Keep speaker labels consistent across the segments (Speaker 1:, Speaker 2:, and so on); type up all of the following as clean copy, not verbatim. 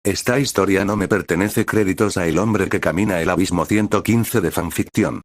Speaker 1: Esta historia no me pertenece. Créditos a El hombre que camina el abismo 115 de fanficción.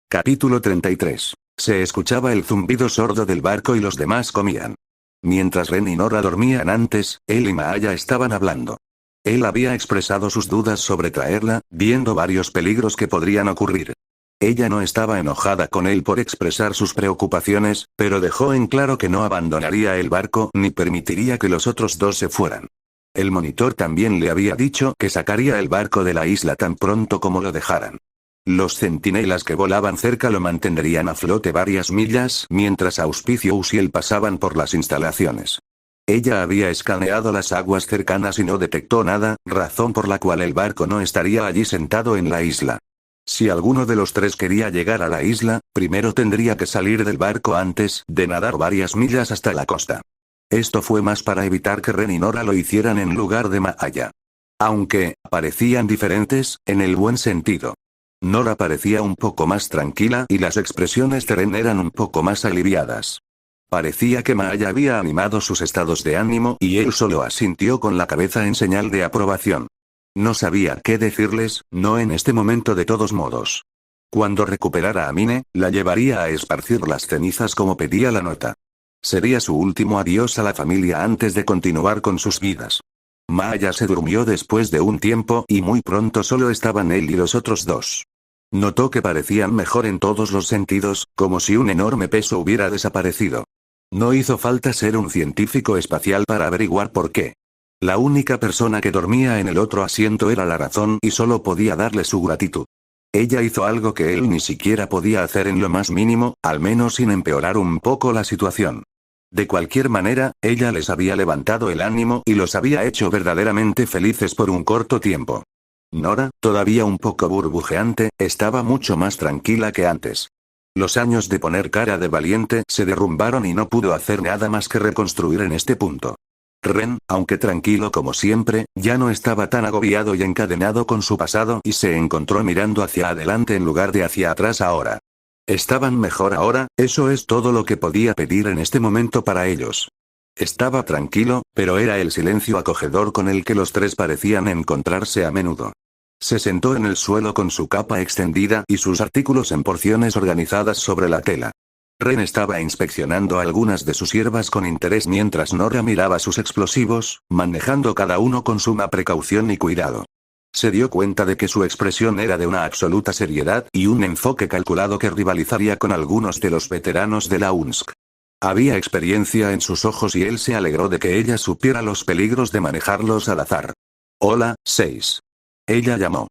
Speaker 1: Capítulo 33. Se escuchaba el zumbido sordo del barco y los demás comían. Mientras Ren y Nora dormían antes, él y Maaya estaban hablando. Él había expresado sus dudas sobre traerla, viendo varios peligros que podrían ocurrir. Ella no estaba enojada con él por expresar sus preocupaciones, pero dejó en claro que no abandonaría el barco ni permitiría que los otros dos se fueran. El monitor también le había dicho que sacaría el barco de la isla tan pronto como lo dejaran. Los centinelas que volaban cerca lo mantendrían a flote varias millas mientras Auspicio y Usiel pasaban por las instalaciones. Ella había escaneado las aguas cercanas y no detectó nada, razón por la cual el barco no estaría allí sentado en la isla. Si alguno de los tres quería llegar a la isla, primero tendría que salir del barco antes de nadar varias millas hasta la costa. Esto fue más para evitar que Ren y Nora lo hicieran en lugar de Maaya. Aunque parecían diferentes, en el buen sentido. Nora parecía un poco más tranquila y las expresiones de Ren eran un poco más aliviadas. Parecía que Maaya había animado sus estados de ánimo y él solo asintió con la cabeza en señal de aprobación. No sabía qué decirles, no en este momento de todos modos. Cuando recuperara a Mine, la llevaría a esparcir las cenizas como pedía la nota. Sería su último adiós a la familia antes de continuar con sus vidas. Maaya se durmió después de un tiempo y muy pronto solo estaban él y los otros dos. Notó que parecían mejor en todos los sentidos, como si un enorme peso hubiera desaparecido. No hizo falta ser un científico espacial para averiguar por qué. La única persona que dormía en el otro asiento era la razón y solo podía darle su gratitud. Ella hizo algo que él ni siquiera podía hacer en lo más mínimo, al menos sin empeorar un poco la situación. De cualquier manera, ella les había levantado el ánimo y los había hecho verdaderamente felices por un corto tiempo. Nora, todavía un poco burbujeante, estaba mucho más tranquila que antes. Los años de poner cara de valiente se derrumbaron y no pudo hacer nada más que reconstruir en este punto. Ren, aunque tranquilo como siempre, ya no estaba tan agobiado y encadenado con su pasado y se encontró mirando hacia adelante en lugar de hacia atrás ahora. Estaban mejor ahora, eso es todo lo que podía pedir en este momento para ellos. Estaba tranquilo, pero era el silencio acogedor con el que los tres parecían encontrarse a menudo. Se sentó en el suelo con su capa extendida y sus artículos en porciones organizadas sobre la tela. Ren estaba inspeccionando algunas de sus hierbas con interés mientras Nora miraba sus explosivos, manejando cada uno con suma precaución y cuidado. Se dio cuenta de que su expresión era de una absoluta seriedad y un enfoque calculado que rivalizaría con algunos de los veteranos de la UNSC. Había experiencia en sus ojos y él se alegró de que ella supiera los peligros de manejarlos al azar. Hola, 6. Ella llamó.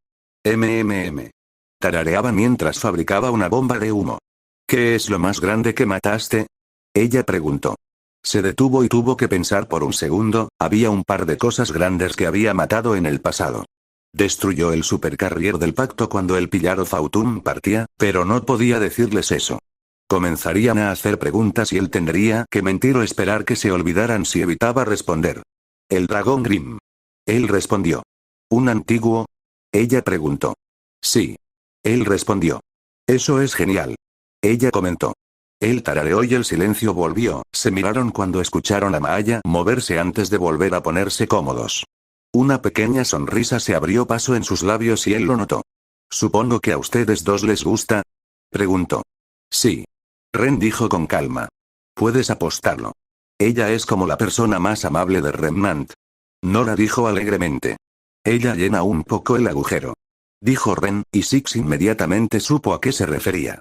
Speaker 1: Tarareaba mientras fabricaba una bomba de humo. ¿Qué es lo más grande que mataste? Ella preguntó. Se detuvo y tuvo que pensar por un segundo, había un par de cosas grandes que había matado en el pasado. Destruyó el supercarrier del pacto cuando el Pillaro Fautum partía, pero no podía decirles eso. Comenzarían a hacer preguntas y él tendría que mentir o esperar que se olvidaran si evitaba responder. El dragón Grimm. Él respondió. ¿Un antiguo? Ella preguntó. Sí. Él respondió. Eso es genial. Ella comentó. Él tarareó y el silencio volvió, se miraron cuando escucharon a Maaya moverse antes de volver a ponerse cómodos. Una pequeña sonrisa se abrió paso en sus labios y él lo notó. ¿Supongo que a ustedes dos les gusta? Preguntó. Sí. Ren dijo con calma. Puedes apostarlo. Ella es como la persona más amable de Remnant. Nora dijo alegremente. Ella llena un poco el agujero. Dijo Ren, y Six inmediatamente supo a qué se refería.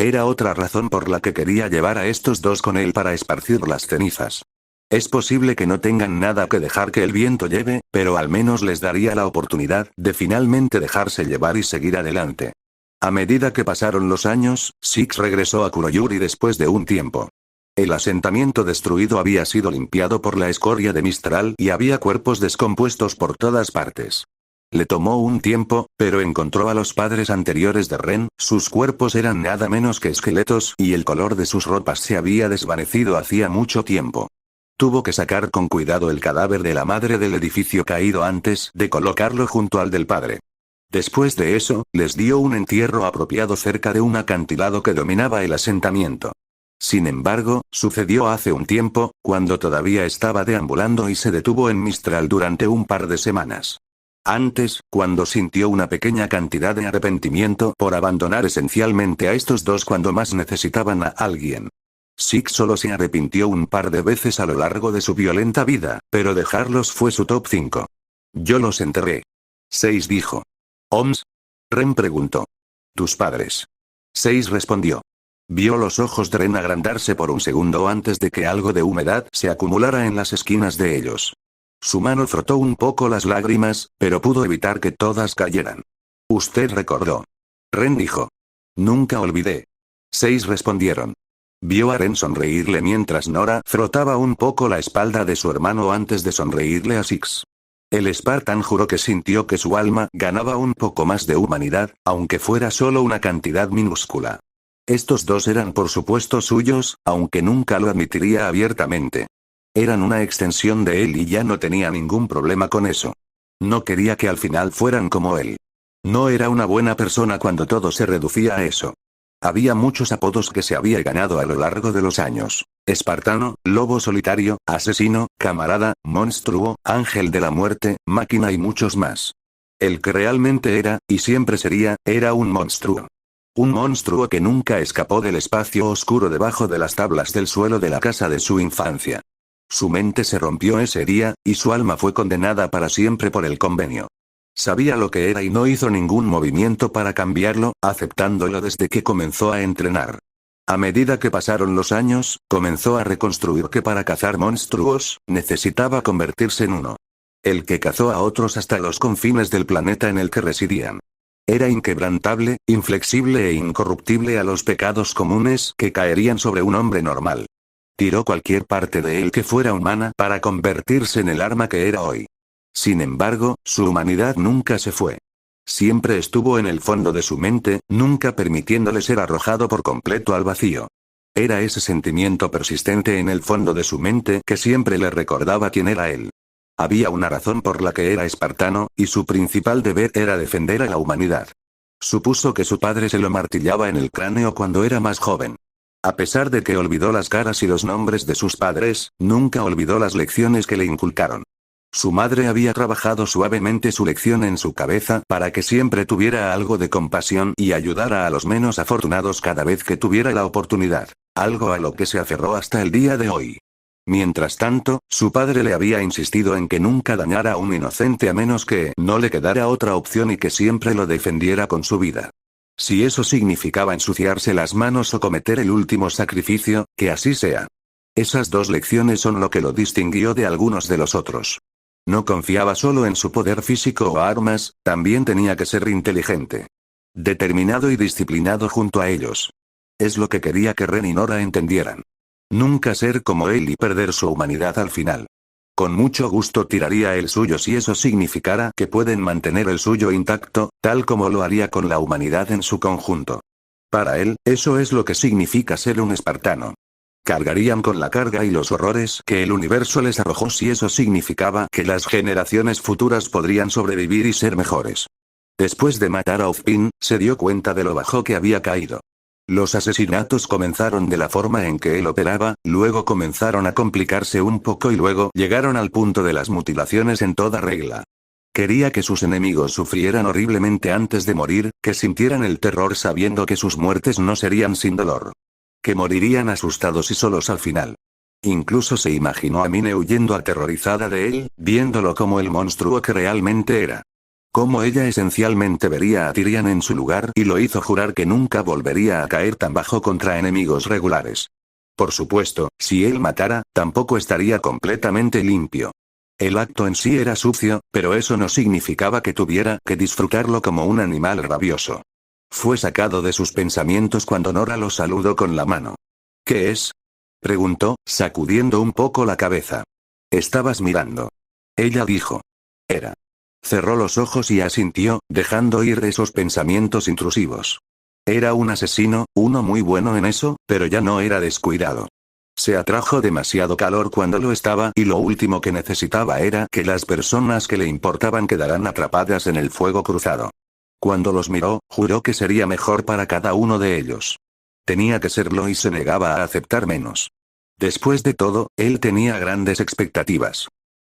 Speaker 1: Era otra razón por la que quería llevar a estos dos con él para esparcir las cenizas. Es posible que no tengan nada que dejar que el viento lleve, pero al menos les daría la oportunidad de finalmente dejarse llevar y seguir adelante. A medida que pasaron los años, Six regresó a Kuroyuri después de un tiempo. El asentamiento destruido había sido limpiado por la escoria de Mistral y había cuerpos descompuestos por todas partes. Le tomó un tiempo, pero encontró a los padres anteriores de Ren, sus cuerpos eran nada menos que esqueletos y el color de sus ropas se había desvanecido hacía mucho tiempo. Tuvo que sacar con cuidado el cadáver de la madre del edificio caído antes de colocarlo junto al del padre. Después de eso, les dio un entierro apropiado cerca de un acantilado que dominaba el asentamiento. Sin embargo, sucedió hace un tiempo, cuando todavía estaba deambulando y se detuvo en Mistral durante un par de semanas. Antes, cuando sintió una pequeña cantidad de arrepentimiento por abandonar esencialmente a estos dos cuando más necesitaban a alguien. Six solo se arrepintió un par de veces a lo largo de su violenta vida, pero dejarlos fue su top 5. Yo los enterré. 6 dijo. ¿Oms? Ren preguntó. ¿Tus padres? 6 respondió. Vio los ojos de Ren agrandarse por un segundo antes de que algo de humedad se acumulara en las esquinas de ellos. Su mano frotó un poco las lágrimas, pero pudo evitar que todas cayeran. Usted recordó. Ren dijo. Nunca olvidé. 6 respondieron. Vio a Ren sonreírle mientras Nora frotaba un poco la espalda de su hermano antes de sonreírle a Six. El Spartan juró que sintió que su alma ganaba un poco más de humanidad, aunque fuera solo una cantidad minúscula. Estos dos eran por supuesto suyos, aunque nunca lo admitiría abiertamente. Eran una extensión de él y ya no tenía ningún problema con eso. No quería que al final fueran como él. No era una buena persona cuando todo se reducía a eso. Había muchos apodos que se había ganado a lo largo de los años. Espartano, lobo solitario, asesino, camarada, monstruo, ángel de la muerte, máquina y muchos más. El que realmente era, y siempre sería, era un monstruo. Un monstruo que nunca escapó del espacio oscuro debajo de las tablas del suelo de la casa de su infancia. Su mente se rompió ese día, y su alma fue condenada para siempre por el convenio. Sabía lo que era y no hizo ningún movimiento para cambiarlo, aceptándolo desde que comenzó a entrenar. A medida que pasaron los años, comenzó a reconstruir que para cazar monstruos, necesitaba convertirse en uno. El que cazó a otros hasta los confines del planeta en el que residían. Era inquebrantable, inflexible e incorruptible a los pecados comunes que caerían sobre un hombre normal. Tiró cualquier parte de él que fuera humana para convertirse en el arma que era hoy. Sin embargo, su humanidad nunca se fue. Siempre estuvo en el fondo de su mente, nunca permitiéndole ser arrojado por completo al vacío. Era ese sentimiento persistente en el fondo de su mente que siempre le recordaba quién era él. Había una razón por la que era espartano, y su principal deber era defender a la humanidad. Supuso que su padre se lo martillaba en el cráneo cuando era más joven. A pesar de que olvidó las caras y los nombres de sus padres, nunca olvidó las lecciones que le inculcaron. Su madre había trabajado suavemente su lección en su cabeza para que siempre tuviera algo de compasión y ayudara a los menos afortunados cada vez que tuviera la oportunidad, algo a lo que se aferró hasta el día de hoy. Mientras tanto, su padre le había insistido en que nunca dañara a un inocente a menos que no le quedara otra opción y que siempre lo defendiera con su vida. Si eso significaba ensuciarse las manos o cometer el último sacrificio, que así sea. Esas dos lecciones son lo que lo distinguió de algunos de los otros. No confiaba solo en su poder físico o armas, también tenía que ser inteligente. Determinado y disciplinado junto a ellos. Es lo que quería que Ren y Nora entendieran. Nunca ser como él y perder su humanidad al final. Con mucho gusto tiraría el suyo si eso significara que pueden mantener el suyo intacto, tal como lo haría con la humanidad en su conjunto. Para él, eso es lo que significa ser un espartano. Cargarían con la carga y los horrores que el universo les arrojó si eso significaba que las generaciones futuras podrían sobrevivir y ser mejores. Después de matar a Ozpin, se dio cuenta de lo bajo que había caído. Los asesinatos comenzaron de la forma en que él operaba, luego comenzaron a complicarse un poco y luego llegaron al punto de las mutilaciones en toda regla. Quería que sus enemigos sufrieran horriblemente antes de morir, que sintieran el terror sabiendo que sus muertes no serían sin dolor. Que morirían asustados y solos al final. Incluso se imaginó a Mine huyendo aterrorizada de él, viéndolo como el monstruo que realmente era. Como ella esencialmente vería a Tyrion en su lugar y lo hizo jurar que nunca volvería a caer tan bajo contra enemigos regulares. Por supuesto, si él matara, tampoco estaría completamente limpio. El acto en sí era sucio, pero eso no significaba que tuviera que disfrutarlo como un animal rabioso. Fue sacado de sus pensamientos cuando Nora lo saludó con la mano. ¿Qué es? Preguntó, sacudiendo un poco la cabeza. Estabas mirando. Ella dijo. Era. Cerró los ojos y asintió, dejando ir esos pensamientos intrusivos. Era un asesino, uno muy bueno en eso, pero ya no era descuidado. Se atrajo demasiado calor cuando lo estaba y lo último que necesitaba era que las personas que le importaban quedaran atrapadas en el fuego cruzado. Cuando los miró, juró que sería mejor para cada uno de ellos. Tenía que serlo y se negaba a aceptar menos. Después de todo, él tenía grandes expectativas.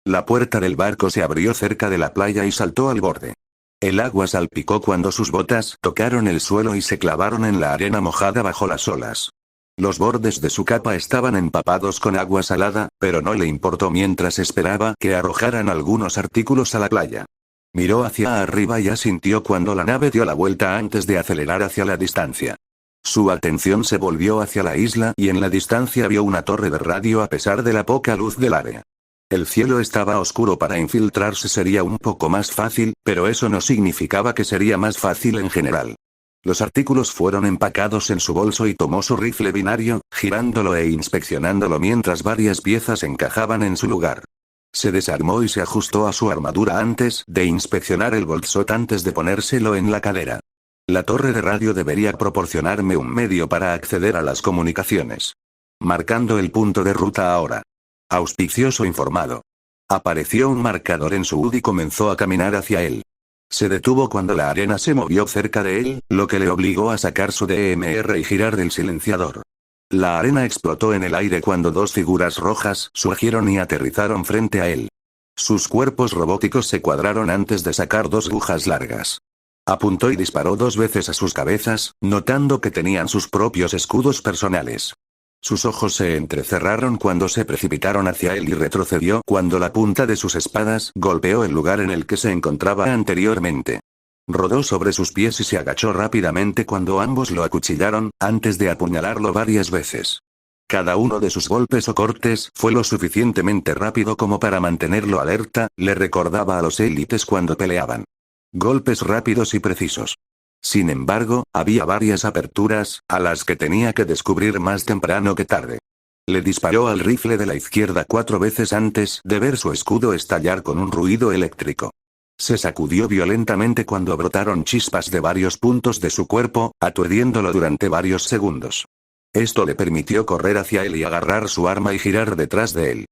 Speaker 1: La puerta del barco se abrió cerca de la playa y saltó al borde. El agua salpicó cuando sus botas tocaron el suelo y se clavaron en la arena mojada bajo las olas. Los bordes de su capa estaban empapados con agua salada, pero no le importó mientras esperaba que arrojaran algunos artículos a la playa. Miró hacia arriba y asintió cuando la nave dio la vuelta antes de acelerar hacia la distancia. Su atención se volvió hacia la isla y en la distancia vio una torre de radio a pesar de la poca luz del área. El cielo estaba oscuro, para infiltrarse sería un poco más fácil, pero eso no significaba que sería más fácil en general. Los artículos fueron empacados en su bolso y tomó su rifle binario, girándolo e inspeccionándolo mientras varias piezas encajaban en su lugar. Se desarmó y se ajustó a su armadura antes de inspeccionar el bolsot antes de ponérselo en la cadera. La torre de radio debería proporcionarme un medio para acceder a las comunicaciones. Marcando el punto de ruta ahora. Auspicioso informado. Apareció un marcador en su HUD y comenzó a caminar hacia él. Se detuvo cuando la arena se movió cerca de él, lo que le obligó a sacar su DMR y girar del silenciador. La arena explotó en el aire cuando dos figuras rojas surgieron y aterrizaron frente a él. Sus cuerpos robóticos se cuadraron antes de sacar dos agujas largas. Apuntó y disparó 2 veces a sus cabezas, notando que tenían sus propios escudos personales. Sus ojos se entrecerraron cuando se precipitaron hacia él y retrocedió cuando la punta de sus espadas golpeó el lugar en el que se encontraba anteriormente. Rodó sobre sus pies y se agachó rápidamente cuando ambos lo acuchillaron, antes de apuñalarlo varias veces. Cada uno de sus golpes o cortes fue lo suficientemente rápido como para mantenerlo alerta, le recordaba a los élites cuando peleaban. Golpes rápidos y precisos. Sin embargo, había varias aperturas, a las que tenía que descubrir más temprano que tarde. Le disparó al rifle de la izquierda 4 veces antes de ver su escudo estallar con un ruido eléctrico. Se sacudió violentamente cuando brotaron chispas de varios puntos de su cuerpo, aturdiéndolo durante varios segundos. Esto le permitió correr hacia él y agarrar su arma y girar detrás de él.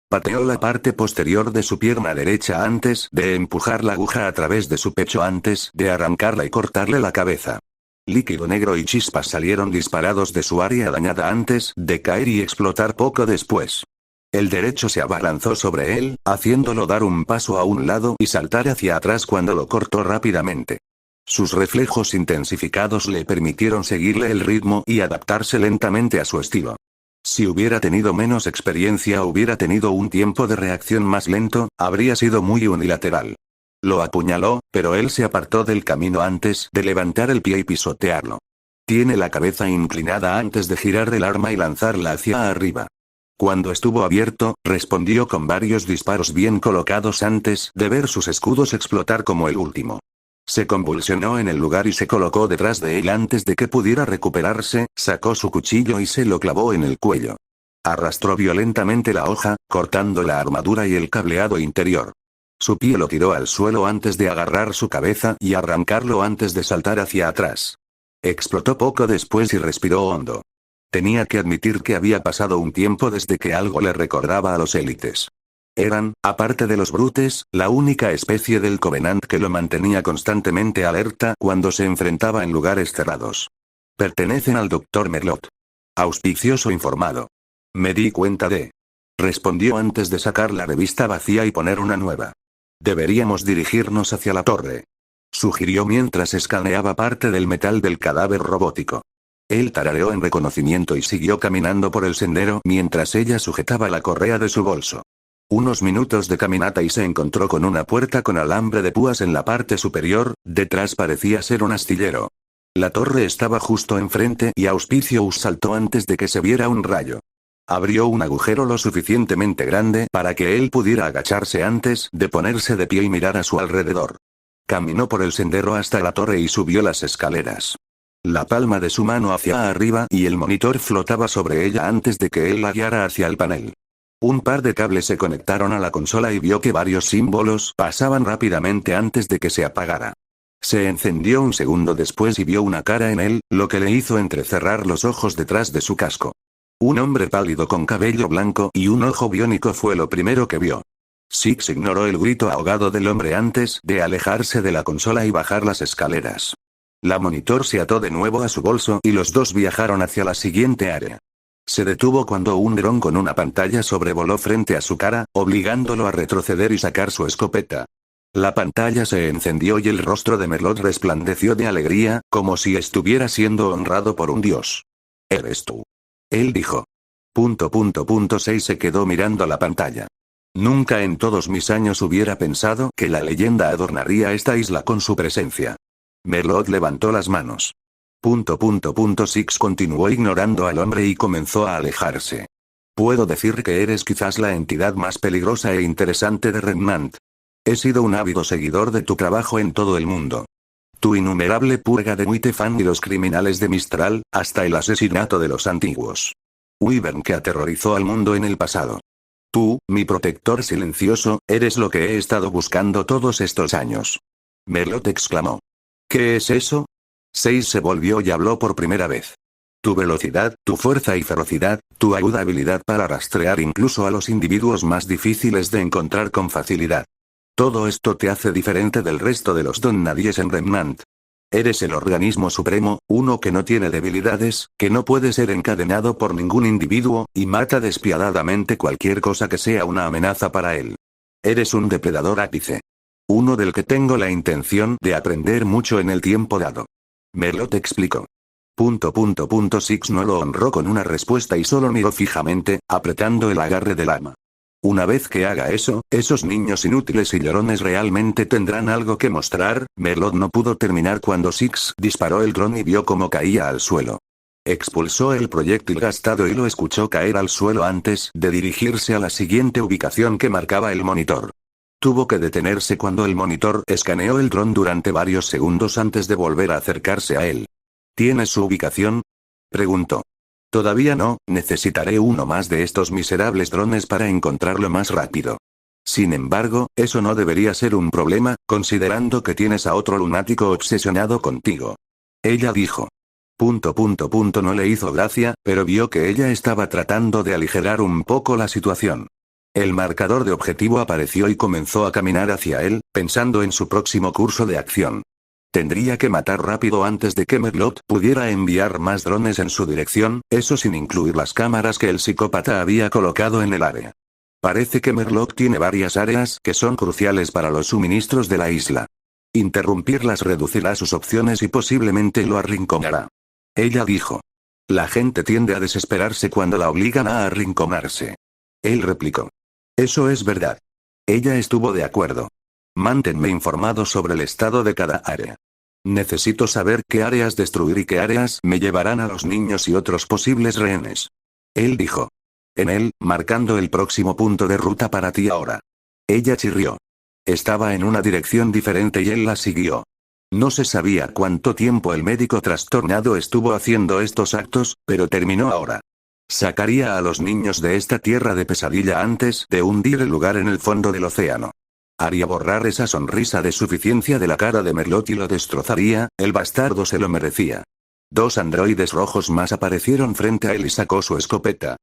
Speaker 1: Pateó la parte posterior de su pierna derecha antes de empujar la aguja a través de su pecho antes de arrancarla y cortarle la cabeza. Líquido negro y chispas salieron disparados de su área dañada antes de caer y explotar poco después. El derecho se abalanzó sobre él, haciéndolo dar un paso a un lado y saltar hacia atrás cuando lo cortó rápidamente. Sus reflejos intensificados le permitieron seguirle el ritmo y adaptarse lentamente a su estilo. Si hubiera tenido menos experiencia o hubiera tenido un tiempo de reacción más lento, habría sido muy unilateral. Lo apuñaló, pero él se apartó del camino antes de levantar el pie y pisotearlo. Tiene la cabeza inclinada antes de girar el arma y lanzarla hacia arriba. Cuando estuvo abierto, respondió con varios disparos bien colocados antes de ver sus escudos explotar como el último. Se convulsionó en el lugar y se colocó detrás de él antes de que pudiera recuperarse, sacó su cuchillo y se lo clavó en el cuello. Arrastró violentamente la hoja, cortando la armadura y el cableado interior. Su pie lo tiró al suelo antes de agarrar su cabeza y arrancarlo antes de saltar hacia atrás. Explotó poco después y respiró hondo. Tenía que admitir que había pasado un tiempo desde que algo le recordaba a los élites. Eran, aparte de los brutes, la única especie del Covenant que lo mantenía constantemente alerta cuando se enfrentaba en lugares cerrados. Pertenecen al Dr. Merlot. Auspicioso informado. Me di cuenta de. Respondió antes de sacar la revista vacía y poner una nueva. Deberíamos dirigirnos hacia la torre. Sugirió mientras escaneaba parte del metal del cadáver robótico. Él tarareó en reconocimiento y siguió caminando por el sendero mientras ella sujetaba la correa de su bolso. Unos minutos de caminata y se encontró con una puerta con alambre de púas en la parte superior, detrás parecía ser un astillero. La torre estaba justo enfrente y Auspicious saltó antes de que se viera un rayo. Abrió un agujero lo suficientemente grande para que él pudiera agacharse antes de ponerse de pie y mirar a su alrededor. Caminó por el sendero hasta la torre y subió las escaleras. La palma de su mano hacia arriba y el monitor flotaba sobre ella antes de que él la guiara hacia el panel. Un par de cables se conectaron a la consola y vio que varios símbolos pasaban rápidamente antes de que se apagara. Se encendió un segundo después y vio una cara en él, lo que le hizo entrecerrar los ojos detrás de su casco. Un hombre pálido con cabello blanco y un ojo biónico fue lo primero que vio. Six ignoró el grito ahogado del hombre antes de alejarse de la consola y bajar las escaleras. La monitor se ató de nuevo a su bolso y los dos viajaron hacia la siguiente área. Se detuvo cuando un dron con una pantalla sobrevoló frente a su cara, obligándolo a retroceder y sacar su escopeta. La pantalla se encendió y el rostro de Merlot resplandeció de alegría, como si estuviera siendo honrado por un dios. «Eres tú». Él dijo. 6 se quedó mirando la pantalla. Nunca en todos mis años hubiera pensado que la leyenda adornaría esta isla con su presencia. Merlot levantó las manos. 6 continuó ignorando al hombre y comenzó a alejarse. Puedo decir que eres quizás la entidad más peligrosa e interesante de Remnant. He sido un ávido seguidor de tu trabajo en todo el mundo. Tu innumerable purga de Muitefan y los criminales de Mistral, hasta el asesinato de los antiguos Wyvern que aterrorizó al mundo en el pasado. Tú, mi protector silencioso, eres lo que he estado buscando todos estos años. Merlot exclamó. ¿Qué es eso? 6 se volvió y habló por primera vez. Tu velocidad, tu fuerza y ferocidad, tu aguda habilidad para rastrear incluso a los individuos más difíciles de encontrar con facilidad. Todo esto te hace diferente del resto de los Donnadies en Remnant. Eres el organismo supremo, uno que no tiene debilidades, que no puede ser encadenado por ningún individuo, y mata despiadadamente cualquier cosa que sea una amenaza para él. Eres un depredador ápice. Uno del que tengo la intención de aprender mucho en el tiempo dado. Merlot explicó. 6 no lo honró con una respuesta y solo miró fijamente, apretando el agarre del arma. Una vez que haga eso, esos niños inútiles y llorones realmente tendrán algo que mostrar. Merlot no pudo terminar cuando 6 disparó el dron y vio cómo caía al suelo. Expulsó el proyectil gastado y lo escuchó caer al suelo antes de dirigirse a la siguiente ubicación que marcaba el monitor. Tuvo que detenerse cuando el monitor escaneó el dron durante varios segundos antes de volver a acercarse a él. ¿Tienes su ubicación?, preguntó. Todavía no, necesitaré uno más de estos miserables drones para encontrarlo más rápido. Sin embargo, eso no debería ser un problema, considerando que tienes a otro lunático obsesionado contigo. Ella dijo. No le hizo gracia, pero vio que ella estaba tratando de aligerar un poco la situación. El marcador de objetivo apareció y comenzó a caminar hacia él, pensando en su próximo curso de acción. Tendría que matar rápido antes de que Merlot pudiera enviar más drones en su dirección, eso sin incluir las cámaras que el psicópata había colocado en el área. Parece que Merlot tiene varias áreas que son cruciales para los suministros de la isla. Interrumpirlas reducirá sus opciones y posiblemente lo arrinconará. Ella dijo. La gente tiende a desesperarse cuando la obligan a arrinconarse. Él replicó. Eso es verdad. Ella estuvo de acuerdo. Manténme informado sobre el estado de cada área. Necesito saber qué áreas destruir y qué áreas me llevarán a los niños y otros posibles rehenes. Él dijo. En él, marcando el próximo punto de ruta para ti ahora. Ella chirrió. Estaba en una dirección diferente y él la siguió. No se sabía cuánto tiempo el médico trastornado estuvo haciendo estos actos, pero terminó ahora. Sacaría a los niños de esta tierra de pesadilla antes de hundir el lugar en el fondo del océano. Haría borrar esa sonrisa de suficiencia de la cara de Merlot y lo destrozaría, el bastardo se lo merecía. 2 androides rojos más aparecieron frente a él y sacó su escopeta.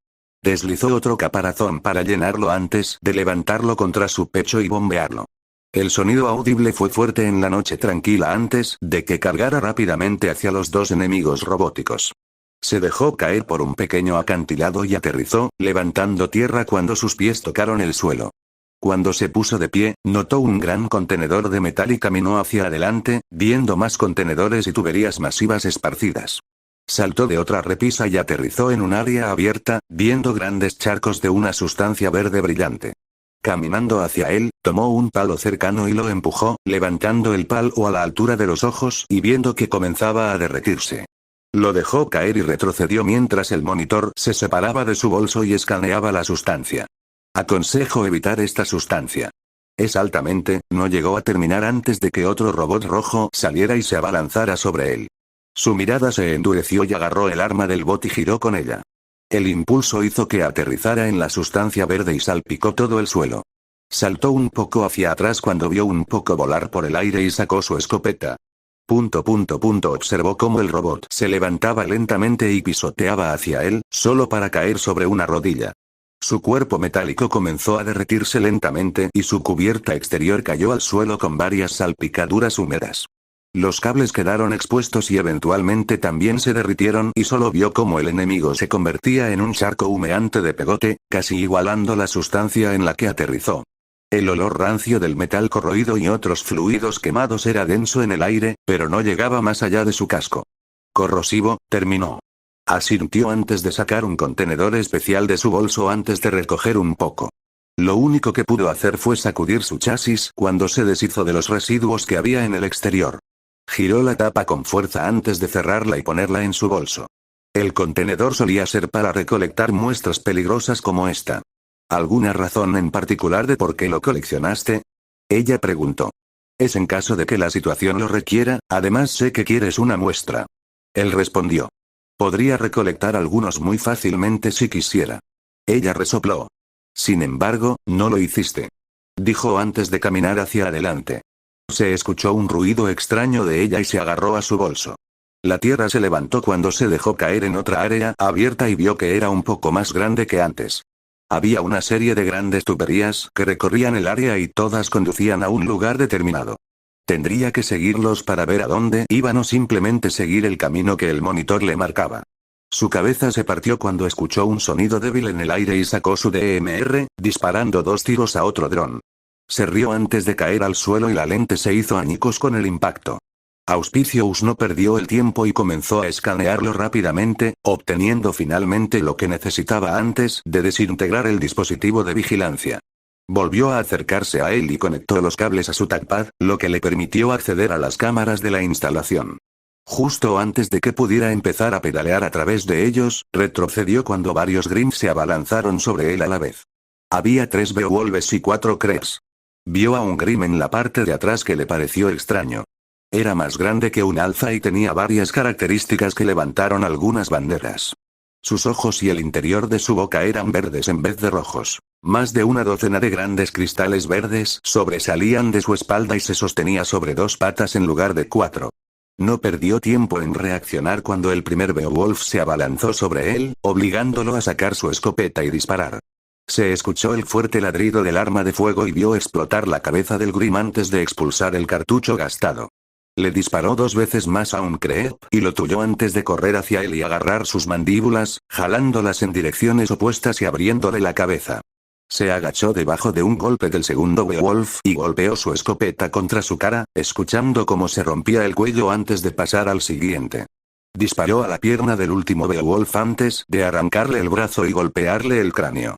Speaker 1: Deslizó otro caparazón para llenarlo antes de levantarlo contra su pecho y bombearlo. El sonido audible fue fuerte en la noche tranquila antes de que cargara rápidamente hacia los 2 enemigos robóticos. Se dejó caer por un pequeño acantilado y aterrizó, levantando tierra cuando sus pies tocaron el suelo. Cuando se puso de pie, notó un gran contenedor de metal y caminó hacia adelante, viendo más contenedores y tuberías masivas esparcidas. Saltó de otra repisa y aterrizó en un área abierta, viendo grandes charcos de una sustancia verde brillante. Caminando hacia él, tomó un palo cercano y lo empujó, levantando el palo a la altura de los ojos y viendo que comenzaba a derretirse. Lo dejó caer y retrocedió mientras el monitor se separaba de su bolso y escaneaba la sustancia. Aconsejo evitar esta sustancia. Es altamente, no llegó a terminar antes de que otro robot rojo saliera y se abalanzara sobre él. Su mirada se endureció y agarró el arma del bot y giró con ella. El impulso hizo que aterrizara en la sustancia verde y salpicó todo el suelo. Saltó un poco hacia atrás cuando vio un poco volar por el aire y sacó su escopeta. Observó cómo el robot se levantaba lentamente y pisoteaba hacia él, solo para caer sobre una rodilla. Su cuerpo metálico comenzó a derretirse lentamente y su cubierta exterior cayó al suelo con varias salpicaduras húmedas. Los cables quedaron expuestos y eventualmente también se derritieron y solo vio cómo el enemigo se convertía en un charco humeante de pegote, casi igualando la sustancia en la que aterrizó. El olor rancio del metal corroído y otros fluidos quemados era denso en el aire, pero no llegaba más allá de su casco. Corrosivo, terminó. Asintió antes de sacar un contenedor especial de su bolso antes de recoger un poco. Lo único que pudo hacer fue sacudir su chasis cuando se deshizo de los residuos que había en el exterior. Giró la tapa con fuerza antes de cerrarla y ponerla en su bolso. El contenedor solía ser para recolectar muestras peligrosas como esta. ¿Alguna razón en particular de por qué lo coleccionaste? Ella preguntó. Es en caso de que la situación lo requiera, además sé que quieres una muestra. Él respondió. Podría recolectar algunos muy fácilmente si quisiera. Ella resopló. Sin embargo, no lo hiciste. Dijo antes de caminar hacia adelante. Se escuchó un ruido extraño de ella y se agarró a su bolso. La tierra se levantó cuando se dejó caer en otra área abierta y vio que era un poco más grande que antes. Había una serie de grandes tuberías que recorrían el área y todas conducían a un lugar determinado. Tendría que seguirlos para ver a dónde iban o simplemente seguir el camino que el monitor le marcaba. Su cabeza se partió cuando escuchó un sonido débil en el aire y sacó su DMR, disparando 2 tiros a otro dron. Se rió antes de caer al suelo y la lente se hizo añicos con el impacto. Auspicious no perdió el tiempo y comenzó a escanearlo rápidamente, obteniendo finalmente lo que necesitaba antes de desintegrar el dispositivo de vigilancia. Volvió a acercarse a él y conectó los cables a su TACPad, lo que le permitió acceder a las cámaras de la instalación. Justo antes de que pudiera empezar a pedalear a través de ellos, retrocedió cuando varios Grims se abalanzaron sobre él a la vez. Había 3 Beowulfs y 4 Creeps. Vio a un Grim en la parte de atrás que le pareció extraño. Era más grande que un alfa y tenía varias características que levantaron algunas banderas. Sus ojos y el interior de su boca eran verdes en vez de rojos. Más de una docena de grandes cristales verdes sobresalían de su espalda y se sostenía sobre 2 patas en lugar de 4. No perdió tiempo en reaccionar cuando el primer Beowulf se abalanzó sobre él, obligándolo a sacar su escopeta y disparar. Se escuchó el fuerte ladrido del arma de fuego y vio explotar la cabeza del Grim antes de expulsar el cartucho gastado. Le disparó 2 veces más a un Creep y lo tulló antes de correr hacia él y agarrar sus mandíbulas, jalándolas en direcciones opuestas y abriéndole la cabeza. Se agachó debajo de un golpe del segundo Beowulf y golpeó su escopeta contra su cara, escuchando cómo se rompía el cuello antes de pasar al siguiente. Disparó a la pierna del último Beowulf antes de arrancarle el brazo y golpearle el cráneo.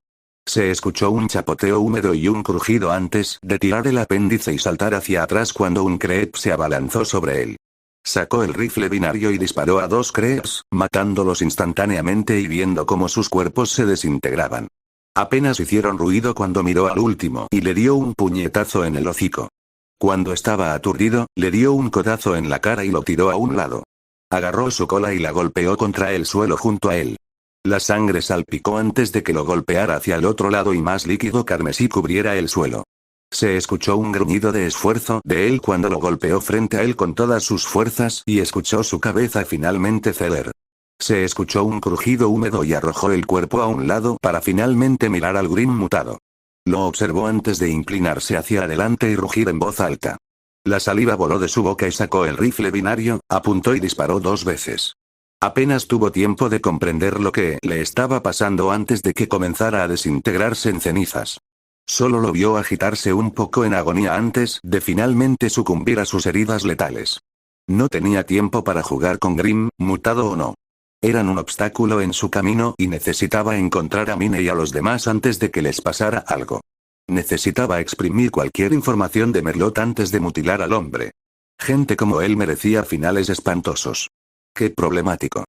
Speaker 1: Se escuchó un chapoteo húmedo y un crujido antes de tirar el apéndice y saltar hacia atrás cuando un Creep se abalanzó sobre él. Sacó el rifle binario y disparó a 2 Creeps, matándolos instantáneamente y viendo cómo sus cuerpos se desintegraban. Apenas hicieron ruido cuando miró al último y le dio un puñetazo en el hocico. Cuando estaba aturdido, le dio un codazo en la cara y lo tiró a un lado. Agarró su cola y la golpeó contra el suelo junto a él. La sangre salpicó antes de que lo golpeara hacia el otro lado y más líquido carmesí cubriera el suelo. Se escuchó un gruñido de esfuerzo de él cuando lo golpeó frente a él con todas sus fuerzas y escuchó su cabeza finalmente ceder. Se escuchó un crujido húmedo y arrojó el cuerpo a un lado para finalmente mirar al Grim mutado. Lo observó antes de inclinarse hacia adelante y rugir en voz alta. La saliva voló de su boca y sacó el rifle binario, apuntó y disparó 2 veces. Apenas tuvo tiempo de comprender lo que le estaba pasando antes de que comenzara a desintegrarse en cenizas. Solo lo vio agitarse un poco en agonía antes de finalmente sucumbir a sus heridas letales. No tenía tiempo para jugar con Grim, mutado o no. Eran un obstáculo en su camino y necesitaba encontrar a Mine y a los demás antes de que les pasara algo. Necesitaba exprimir cualquier información de Merlot antes de mutilar al hombre. Gente como él merecía finales espantosos. ¡Qué problemático!,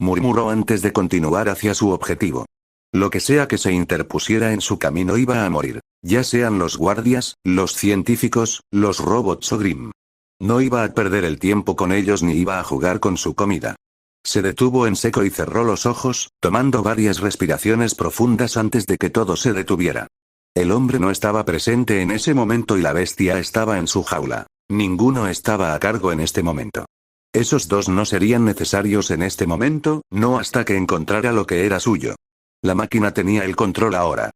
Speaker 1: murmuró antes de continuar hacia su objetivo. Lo que sea que se interpusiera en su camino iba a morir, ya sean los guardias, los científicos, los robots o Grim. No iba a perder el tiempo con ellos ni iba a jugar con su comida. Se detuvo en seco y cerró los ojos, tomando varias respiraciones profundas antes de que todo se detuviera. El hombre no estaba presente en ese momento y la bestia estaba en su jaula. Ninguno estaba a cargo en este momento. Esos 2 no serían necesarios en este momento, no hasta que encontrara lo que era suyo. La máquina tenía el control ahora.